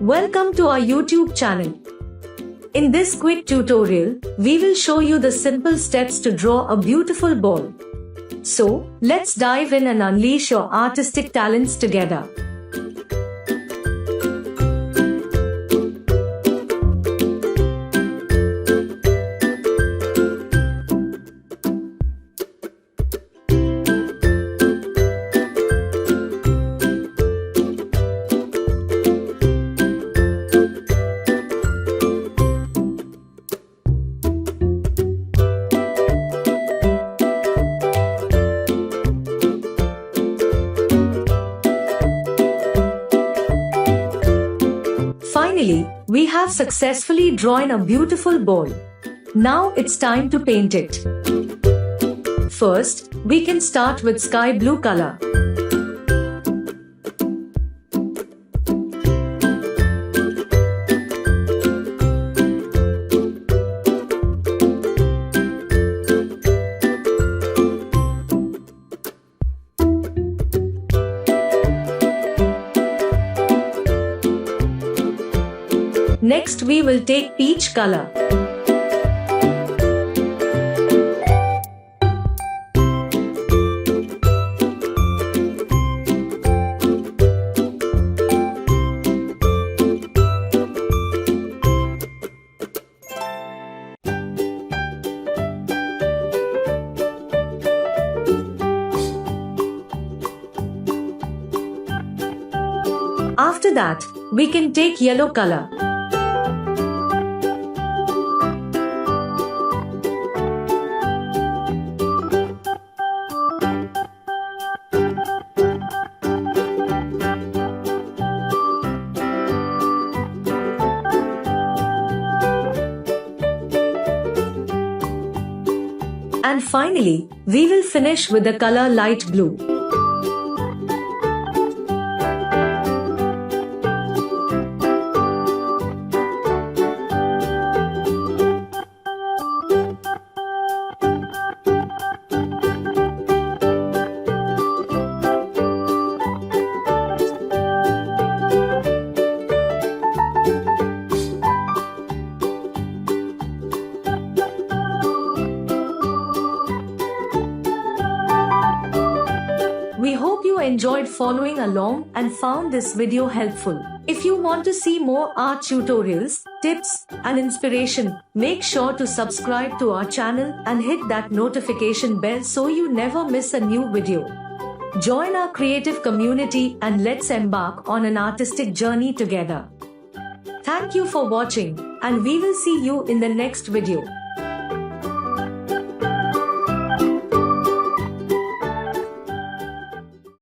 Welcome to our YouTube channel. In this quick tutorial, we will show you the simple steps to draw a beautiful ball. So, let's dive in and unleash your artistic talents together. Finally, we have successfully drawn a beautiful ball. Now it's time to paint it. First, we can start with sky blue color. Next we will take peach color. After that, we can take yellow color. And finally, we will finish with the color light blue. We hope you enjoyed following along and found this video helpful. If you want to see more art tutorials, tips, and inspiration, make sure to subscribe to our channel and hit that notification bell so you never miss a new video. Join our creative community and let's embark on an artistic journey together. Thank you for watching, and we will see you in the next video.